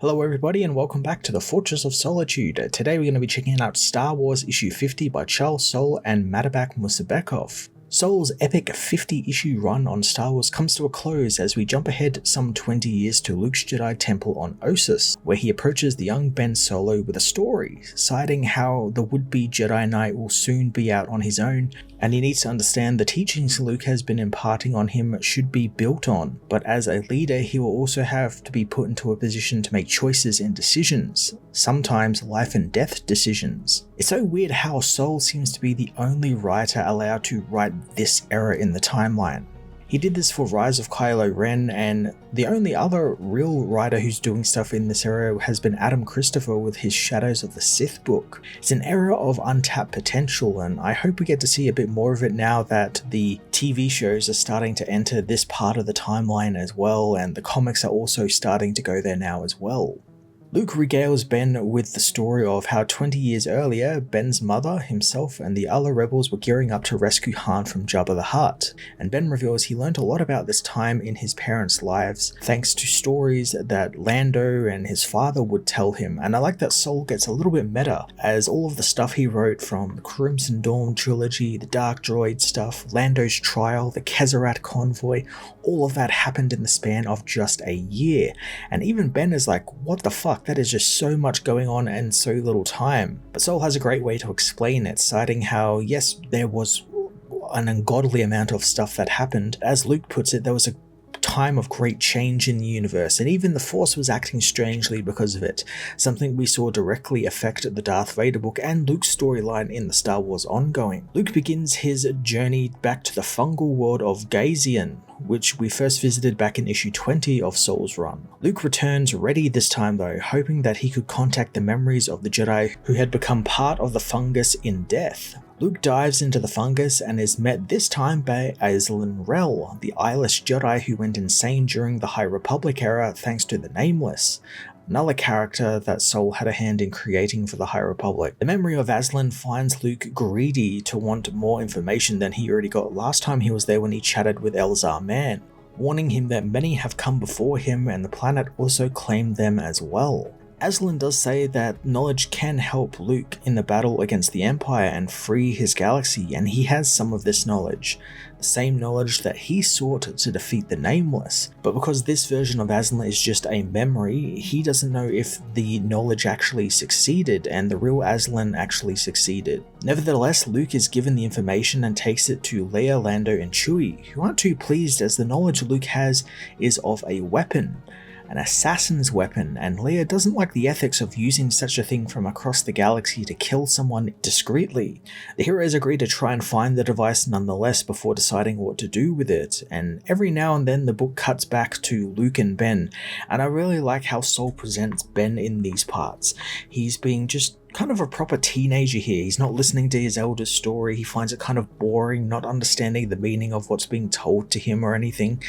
Hello everybody and welcome back to the Fortress of Solitude. Today we're going to be checking out Star Wars issue 50 by Charles Soule and Madabak Musabekov. Soule's epic 50-issue run on Star Wars comes to a close as we jump ahead some 20 years to Luke's Jedi Temple on Ossus, where he approaches the young Ben Solo with a story, citing how the would-be Jedi Knight will soon be out on his own, and he needs to understand the teachings Luke has been imparting on him should be built on, but as a leader he will also have to be put into a position to make choices and decisions, sometimes life and death decisions. It's so weird how Soule seems to be the only writer allowed to write this era in the timeline. He did this for Rise of Kylo Ren, and the only other real writer who's doing stuff in this era has been Adam Christopher with his Shadows of the Sith book. It's an era of untapped potential, and I hope we get to see a bit more of it now that the TV shows are starting to enter this part of the timeline as well, and the comics are also starting to go there now as well. Luke regales Ben with the story of how 20 years earlier, Ben's mother, himself, and the other rebels were gearing up to rescue Han from Jabba the Hutt, and Ben reveals he learned a lot about this time in his parents' lives thanks to stories that Lando and his father would tell him, and I like that Soule gets a little bit meta, as all of the stuff he wrote from the Crimson Dawn trilogy, the Dark Droid stuff, Lando's trial, the Kezerat convoy, all of that happened in the span of just a year, and even Ben is like, what the fuck? That is just so much going on in so little time. But Soule has a great way to explain it, citing how, yes, there was an ungodly amount of stuff that happened. As Luke puts it, there was a time of great change in the universe, and even the Force was acting strangely because of it, something we saw directly affect the Darth Vader book and Luke's storyline in the Star Wars ongoing. Luke begins his journey back to the fungal world of Gazian, which we first visited back in issue 20 of Soule's run. Luke returns ready this time though, hoping that he could contact the memories of the Jedi who had become part of the fungus in death. Luke dives into the fungus and is met this time by Aislinn Rell, the eyeless Jedi who went insane during the High Republic era thanks to the Nameless, another character that Soule had a hand in creating for the High Republic. The memory of Aislinn finds Luke greedy to want more information than he already got last time he was there when he chatted with Elzar Mann, warning him that many have come before him and the planet also claimed them as well. Aislinn does say that knowledge can help Luke in the battle against the Empire and free his galaxy, and he has some of this knowledge, the same knowledge that he sought to defeat the Nameless. But because this version of Aislinn is just a memory, he doesn't know if the knowledge actually succeeded and the real Aislinn actually succeeded. Nevertheless, Luke is given the information and takes it to Leia, Lando, and Chewie, who aren't too pleased as the knowledge Luke has is of a weapon, an assassin's weapon, and Leia doesn't like the ethics of using such a thing from across the galaxy to kill someone discreetly. The heroes agree to try and find the device nonetheless before deciding what to do with it, and every now and then the book cuts back to Luke and Ben, and I really like how Soule presents Ben in these parts. He's being just kind of a proper teenager here. He's not listening to his elder's story. He finds it kind of boring, not understanding the meaning of what's being told to him or anything.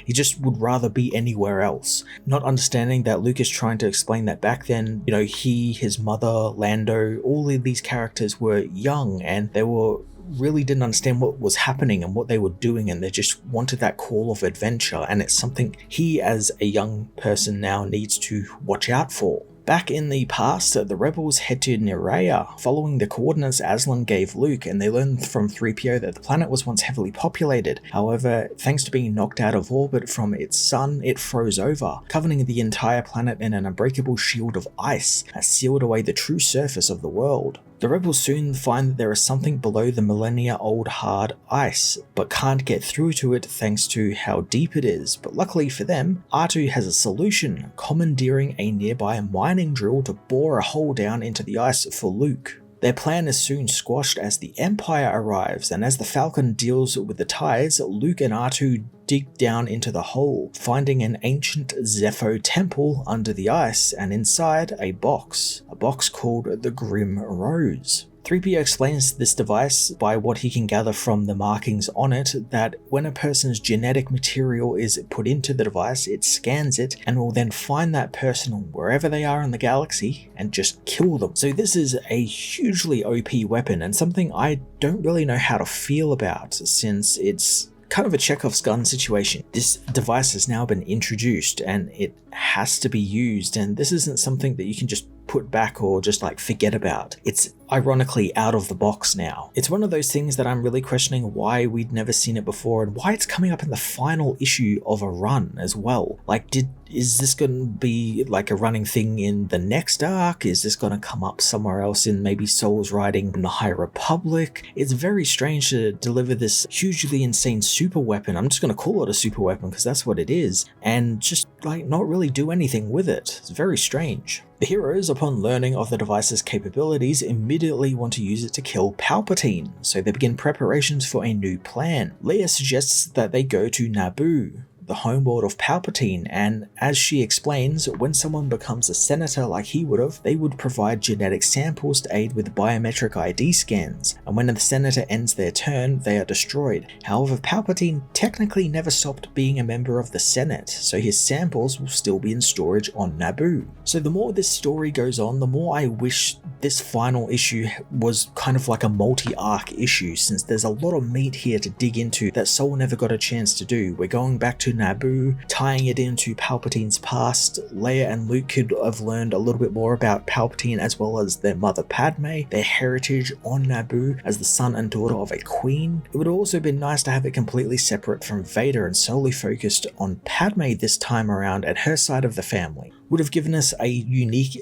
He just would rather be anywhere else. Not understanding that Luke is trying to explain that back then, he, his mother, Lando, all of these characters were young and they really didn't understand what was happening and what they were doing, and they just wanted that call of adventure, and it's something he as a young person now needs to watch out for. Back in the past, the rebels head to Nerea, following the coordinates Aislinn gave Luke, and they learn from 3PO that the planet was once heavily populated. However, thanks to being knocked out of orbit from its sun, it froze over, covering the entire planet in an unbreakable shield of ice that sealed away the true surface of the world. The rebels soon find that there is something below the millennia-old hard ice, but can't get through to it thanks to how deep it is. But luckily for them, R2 has a solution, commandeering a nearby mining drill to bore a hole down into the ice for Luke. Their plan is soon squashed as the Empire arrives, and as the Falcon deals with the tides, Luke and R2 dig down into the hole, finding an ancient Zepho temple under the ice, and inside a box called the Grim Rose. 3PO explains this device by what he can gather from the markings on it, that when a person's genetic material is put into the device, it scans it and will then find that person wherever they are in the galaxy and just kill them. So this is a hugely OP weapon and something I don't really know how to feel about, since it's kind of a Chekhov's gun situation. This device has now been introduced and it has to be used, and this isn't something that you can just put back or just like forget about. It's ironically out of the box now. It's one of those things that I'm really questioning why we'd never seen it before and why it's coming up in the final issue of a run as well. Like, is this going to be like a running thing in the next arc? Is this going to come up somewhere else in maybe Soul's writing in the High Republic? It's very strange to deliver this hugely insane super weapon. I'm just going to call it a super weapon because that's what it is, and just like not really do anything with it. It's very strange. The heroes, upon learning of the device's capabilities, immediately want to use it to kill Palpatine, so they begin preparations for a new plan. Leia suggests that they go to Naboo, the homeworld of Palpatine, and as she explains, when someone becomes a senator like he would have, they would provide genetic samples to aid with biometric ID scans, and when the senator ends their turn, they are destroyed. However, Palpatine technically never stopped being a member of the Senate, so his samples will still be in storage on Naboo. So the more this story goes on, the more I wish this final issue was kind of like a multi-arc issue, since there's a lot of meat here to dig into that Soul never got a chance to do. We're going back to Naboo, tying it into Palpatine's past. Leia and Luke could have learned a little bit more about Palpatine as well as their mother Padme, their heritage on Naboo as the son and daughter of a queen. It would have also been nice to have it completely separate from Vader and solely focused on Padme this time around and her side of the family. Would have given us a unique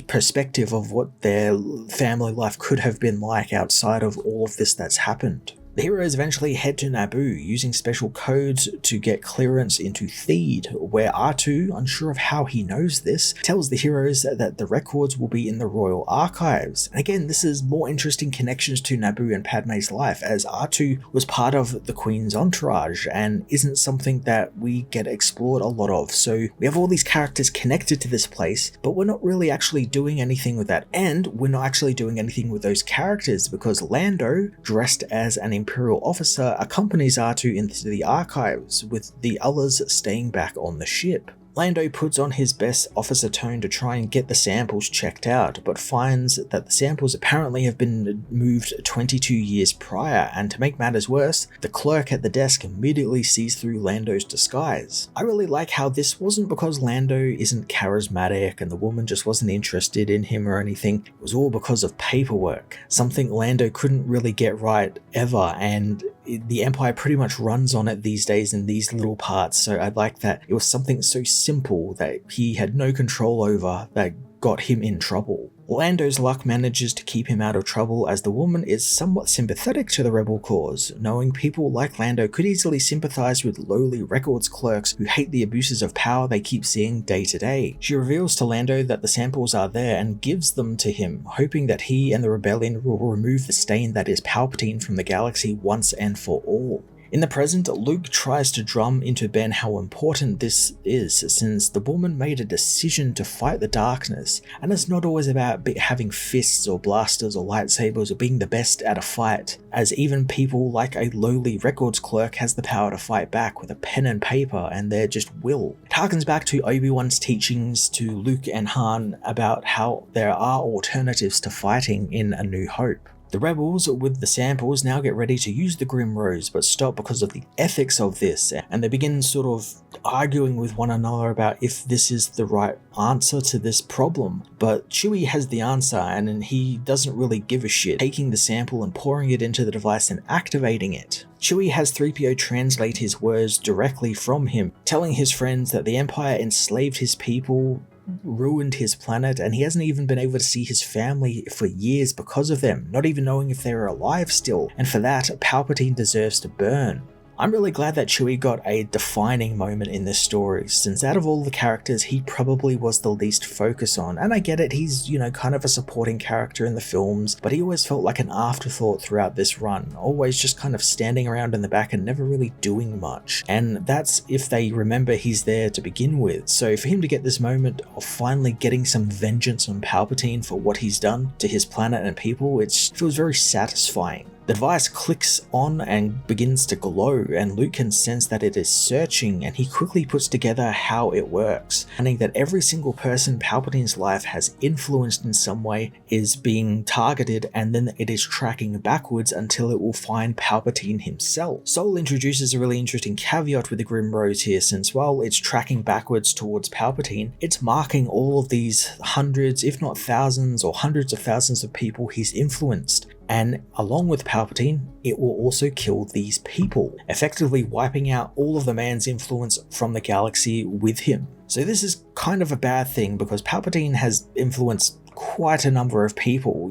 perspective of what their family life could have been like outside of all of this that's happened. The heroes eventually head to Naboo using special codes to get clearance into Theed, where R2, unsure of how he knows this, tells the heroes that the records will be in the Royal Archives. And again, this is more interesting connections to Naboo and Padme's life, as R2 was part of the Queen's entourage and isn't something that we get explored a lot of. So we have all these characters connected to this place, but we're not really actually doing anything with that, and we're not actually doing anything with those characters because Lando, dressed as an Imperial officer, accompanies R2 into the archives, with the others staying back on the ship. Lando puts on his best officer tone to try and get the samples checked out, but finds that the samples apparently have been moved 22 years prior, and to make matters worse, the clerk at the desk immediately sees through Lando's disguise. I really like how this wasn't because Lando isn't charismatic and the woman just wasn't interested in him or anything. It was all because of paperwork, something Lando couldn't really get right ever, and the Empire pretty much runs on it these days in these little parts. So I like that it was something so simple that he had no control over that got him in trouble. Lando's luck manages to keep him out of trouble, as the woman is somewhat sympathetic to the rebel cause, knowing people like Lando could easily sympathize with lowly records clerks who hate the abuses of power they keep seeing day to day. She reveals to Lando that the samples are there and gives them to him, hoping that he and the rebellion will remove the stain that is Palpatine from the galaxy once and for all. In the present, Luke tries to drum into Ben how important this is, since the woman made a decision to fight the darkness, and it's not always about having fists or blasters or lightsabers or being the best at a fight, as even people like a lowly records clerk has the power to fight back with a pen and paper and their just will. It harkens back to Obi-Wan's teachings to Luke and Han about how there are alternatives to fighting in A New Hope. The rebels with the samples now get ready to use the Grim Rose, but stop because of the ethics of this, and they begin sort of arguing with one another about if this is the right answer to this problem. But Chewie has the answer, and he doesn't really give a shit, taking the sample and pouring it into the device and activating it. Chewie has 3PO translate his words directly from him, telling his friends that the Empire enslaved his people, ruined his planet, and he hasn't even been able to see his family for years because of them, not even knowing if they're alive still, and for that, Palpatine deserves to burn. I'm really glad that Chewie got a defining moment in this story, since out of all the characters, he probably was the least focused on. And I get it, he's, kind of a supporting character in the films, but he always felt like an afterthought throughout this run, always just kind of standing around in the back and never really doing much. And that's if they remember he's there to begin with. So for him to get this moment of finally getting some vengeance on Palpatine for what he's done to his planet and people, it feels very satisfying. The device clicks on and begins to glow, and Luke can sense that it is searching, and he quickly puts together how it works, finding that every single person Palpatine's life has influenced in some way is being targeted, and then it is tracking backwards until it will find Palpatine himself. Sol introduces a really interesting caveat with the Grim Rose here, since while it's tracking backwards towards Palpatine, it's marking all of these hundreds, if not thousands or hundreds of thousands of people he's influenced. And along with Palpatine, it will also kill these people, effectively wiping out all of the man's influence from the galaxy with him. So this is kind of a bad thing, because Palpatine has influenced quite a number of people,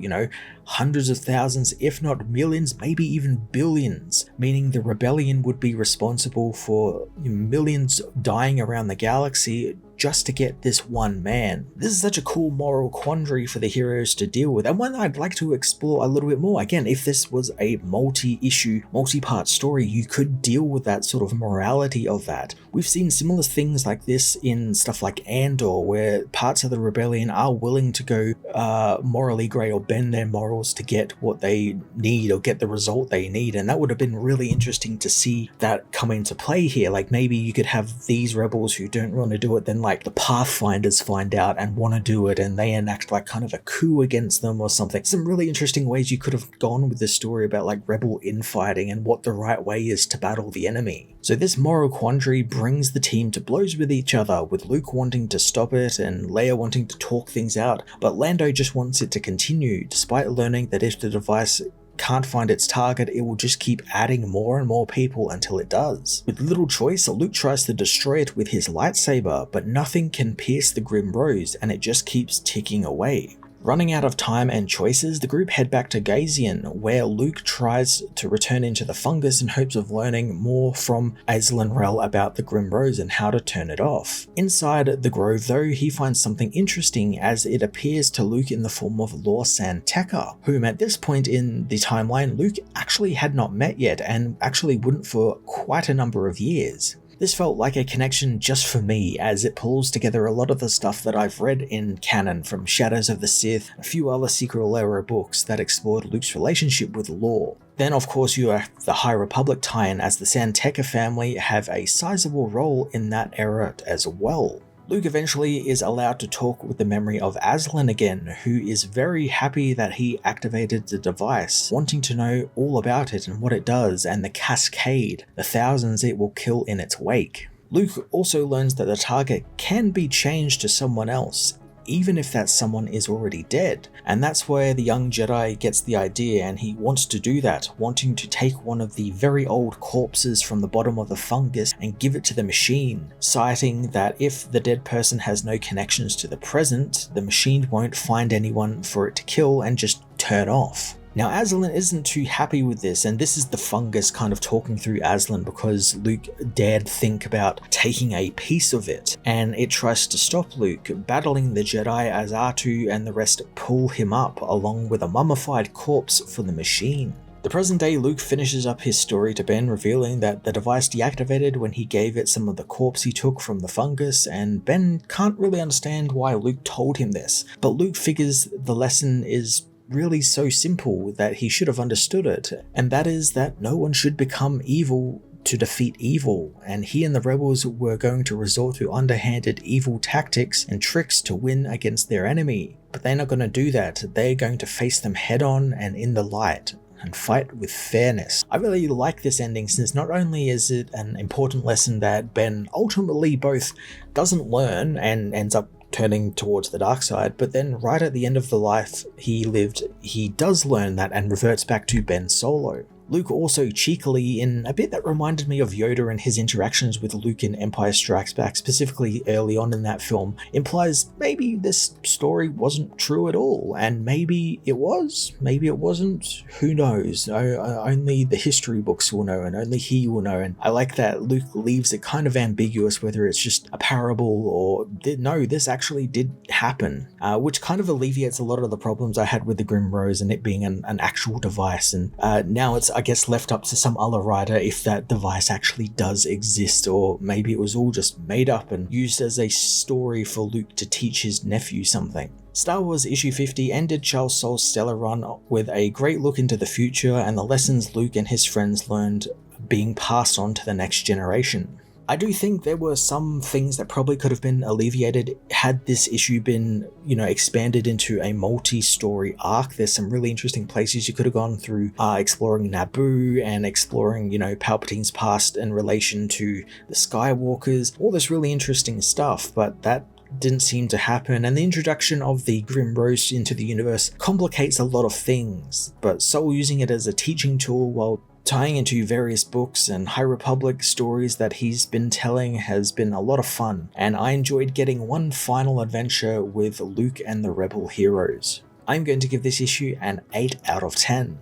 hundreds of thousands, if not millions, maybe even billions, meaning the rebellion would be responsible for millions dying around the galaxy just to get this one man. This is such a cool moral quandary for the heroes to deal with, and one I'd like to explore a little bit more. Again, if this was a multi-issue, multi-part story, you could deal with that sort of morality of that. We've seen similar things like this in stuff like Andor, where parts of the rebellion are willing to go morally grey or bend their morals to get what they need or get the result they need, and that would have been really interesting to see that come into play here. Like, maybe you could have these rebels who don't want to do it, then like the Pathfinders find out and want to do it, and they enact like kind of a coup against them or something. Some really interesting ways you could have gone with this story about like rebel infighting and what the right way is to battle the enemy. So this moral quandary brings the team to blows with each other, with Luke wanting to stop it and Leia wanting to talk things out, but Lando just wants it to continue, despite learning that if the device can't find its target, it will just keep adding more and more people until it does. With little choice, Luke tries to destroy it with his lightsaber, but nothing can pierce the Grim Rose, and it just keeps ticking away. Running out of time and choices, the group head back to Gazian, where Luke tries to return into the fungus in hopes of learning more from Azlin Rel about the Grim Rose and how to turn it off. Inside the grove though, he finds something interesting, as it appears to Luke in the form of Lor San Tekka, whom at this point in the timeline Luke actually had not met yet, and actually wouldn't for quite a number of years. This felt like a connection just for me, as it pulls together a lot of the stuff that I've read in canon, from Shadows of the Sith, a few other Secret era books that explored Luke's relationship with Lor. Then of course you have the High Republic tie-in, as the San Tekka family have a sizable role in that era as well. Luke eventually is allowed to talk with the memory of Azlin again, who is very happy that he activated the device, wanting to know all about it and what it does, and the cascade, the thousands it will kill in its wake. Luke also learns that the target can be changed to someone else, even if that someone is already dead, and that's where the young Jedi gets the idea, and he wants to do that, wanting to take one of the very old corpses from the bottom of the fungus and give it to the machine, citing that if the dead person has no connections to the present, the machine won't find anyone for it to kill and just turn off. Now Azlin isn't too happy with this, and this is the fungus kind of talking through Azlin, because Luke dared think about taking a piece of it, and it tries to stop Luke, battling the Jedi as R2 and the rest pull him up along with a mummified corpse for the machine. The present day Luke finishes up his story to Ben, revealing that the device deactivated when he gave it some of the corpse he took from the fungus, and Ben can't really understand why Luke told him this, but Luke figures the lesson is really so simple that he should have understood it, and that is that no one should become evil to defeat evil, and he and the rebels were going to resort to underhanded evil tactics and tricks to win against their enemy, but they're not going to do that. They're going to face them head on and in the light, and fight with fairness. I really like this ending, since not only is it an important lesson that Ben ultimately both doesn't learn and ends up turning towards the dark side, but then right at the end of the life he lived, he does learn that and reverts back to Ben Solo. Luke also cheekily, in a bit that reminded me of Yoda and his interactions with Luke in Empire Strikes Back, specifically early on in that film, implies maybe this story wasn't true at all, and maybe it was, maybe it wasn't, who knows. Only the history books will know, and only he will know, and I like that Luke leaves it kind of ambiguous whether it's just a parable or no, this actually did happen, which kind of alleviates a lot of the problems I had with the Grim Rose and it being an actual device, and now it's I guess, left up to some other writer if that device actually does exist, or maybe it was all just made up and used as a story for Luke to teach his nephew something. Star Wars issue 50 ended Charles Soule's stellar run with a great look into the future and the lessons Luke and his friends learned being passed on to the next generation. I do think there were some things that probably could have been alleviated had this issue been, expanded into a multi-story arc. There's some really interesting places you could have gone through, exploring Naboo and exploring, Palpatine's past in relation to the Skywalkers, all this really interesting stuff, but that didn't seem to happen, and the introduction of the Grim Roast into the universe complicates a lot of things, but Soule using it as a teaching tool while tying into various books and High Republic stories that he's been telling has been a lot of fun, and I enjoyed getting one final adventure with Luke and the Rebel heroes. I'm going to give this issue an 8 out of 10.